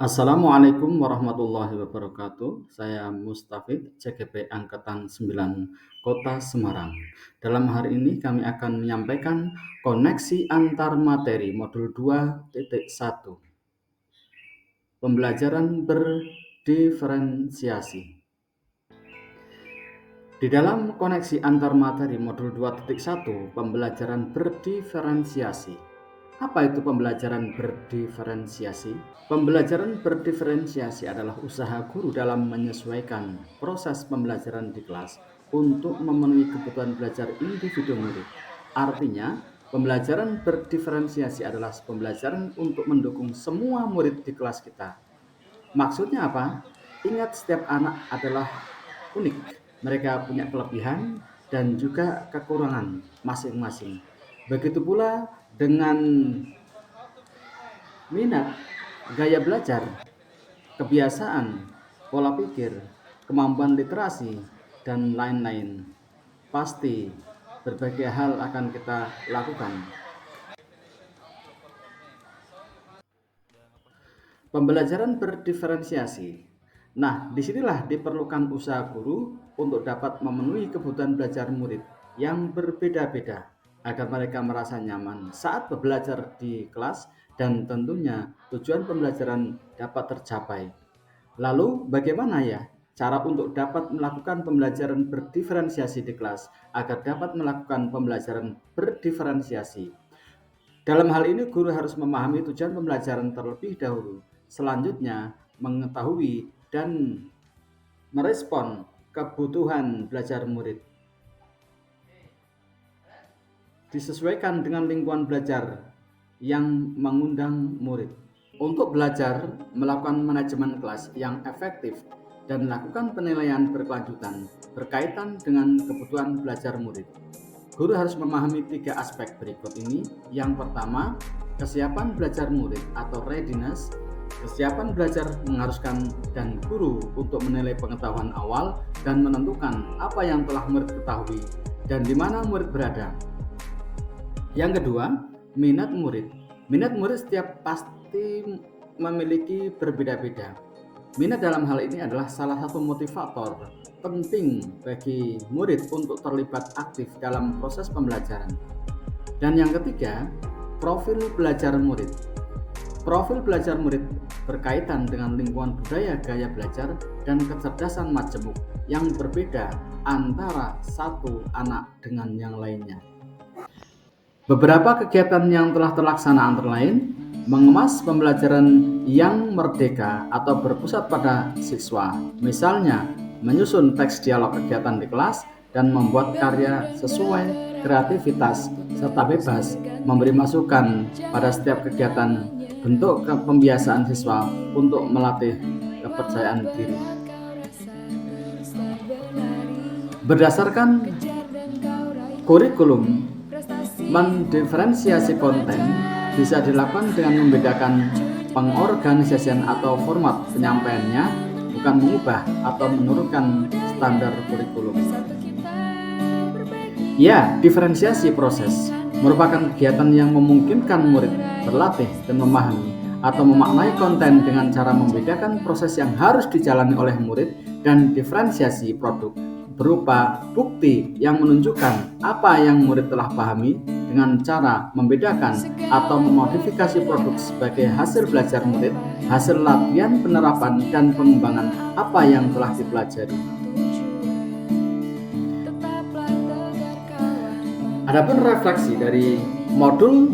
Assalamualaikum warahmatullahi wabarakatuh. Saya Mustafid, CGP Angkatan 9, Kota Semarang. Dalam hari ini kami akan menyampaikan koneksi antar materi modul 2.1. Pembelajaran berdiferensiasi. Di dalam koneksi antar materi modul 2.1, pembelajaran berdiferensiasi. Apa itu pembelajaran berdiferensiasi? Pembelajaran berdiferensiasi adalah usaha guru dalam menyesuaikan proses pembelajaran di kelas untuk memenuhi kebutuhan belajar individu murid. Artinya, pembelajaran berdiferensiasi adalah pembelajaran untuk mendukung semua murid di kelas kita. Maksudnya apa? Ingat, setiap anak adalah unik. Mereka punya kelebihan dan juga kekurangan masing-masing. Begitu pula dengan minat, gaya belajar, kebiasaan, pola pikir, kemampuan literasi, dan lain-lain. Pasti berbagai hal akan kita lakukan. Pembelajaran berdiferensiasi. Nah, disinilah diperlukan usaha guru untuk dapat memenuhi kebutuhan belajar murid yang berbeda-beda agar mereka merasa nyaman saat belajar di kelas dan tentunya tujuan pembelajaran dapat tercapai. Lalu bagaimana ya cara untuk dapat melakukan pembelajaran berdiferensiasi di kelas agar dapat melakukan pembelajaran berdiferensiasi? Dalam hal ini guru harus memahami tujuan pembelajaran terlebih dahulu. Selanjutnya, mengetahui dan merespon kebutuhan belajar murid. Disesuaikan dengan lingkungan belajar yang mengundang murid. Untuk belajar, melakukan manajemen kelas yang efektif dan melakukan penilaian berkelanjutan berkaitan dengan kebutuhan belajar murid. Guru harus memahami 3 aspek berikut ini. Yang pertama, kesiapan belajar murid atau readiness. Kesiapan belajar mengharuskan dan guru untuk menilai pengetahuan awal dan menentukan apa yang telah murid ketahui dan di mana murid berada. Yang kedua, minat murid. Minat murid setiap pasti memiliki berbeda-beda. Minat dalam hal ini adalah salah satu motivator penting bagi murid untuk terlibat aktif dalam proses pembelajaran. Dan yang ketiga, profil belajar murid. Profil belajar murid berkaitan dengan lingkungan budaya, gaya belajar, dan kecerdasan majemuk yang berbeda antara satu anak dengan yang lainnya. Beberapa kegiatan yang telah terlaksana antara lain mengemas pembelajaran yang merdeka atau berpusat pada siswa, misalnya menyusun teks dialog kegiatan di kelas dan membuat karya sesuai kreativitas serta bebas memberi masukan pada setiap kegiatan, bentuk pembiasaan siswa untuk melatih kepercayaan diri. Berdasarkan kurikulum, mendiferensiasi konten bisa dilakukan dengan membedakan pengorganisasian atau format penyampaiannya, bukan mengubah atau menurunkan standar kurikulum. Ya, diferensiasi proses merupakan kegiatan yang memungkinkan murid berlatih dan memahami atau memaknai konten dengan cara membedakan proses yang harus dijalani oleh murid dan diferensiasi produk berupa bukti yang menunjukkan apa yang murid telah pahami dengan cara membedakan atau memodifikasi produk sebagai hasil belajar murid, hasil latihan penerapan dan pengembangan apa yang telah dipelajari. Adapun refleksi dari modul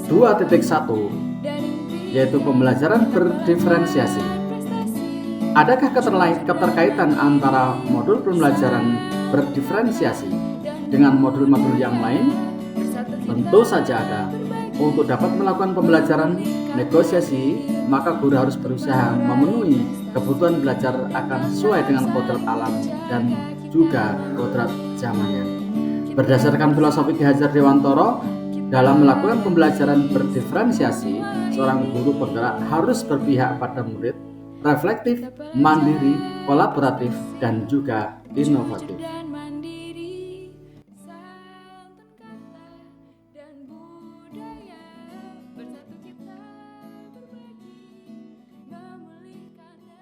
2.1 yaitu pembelajaran berdiferensiasi. Adakah keterkaitan antara modul pembelajaran berdiferensiasi dengan modul-modul yang lain? Tentu saja ada. Untuk dapat melakukan pembelajaran negosiasi, maka guru harus berusaha memenuhi kebutuhan belajar akan sesuai dengan kodrat alam dan juga kodrat zamannya. Berdasarkan filosofi Ki Hajar Dewantoro, dalam melakukan pembelajaran berdiferensiasi, seorang guru penggerak harus berpihak pada murid, reflektif, mandiri, kolaboratif, dan juga inovatif.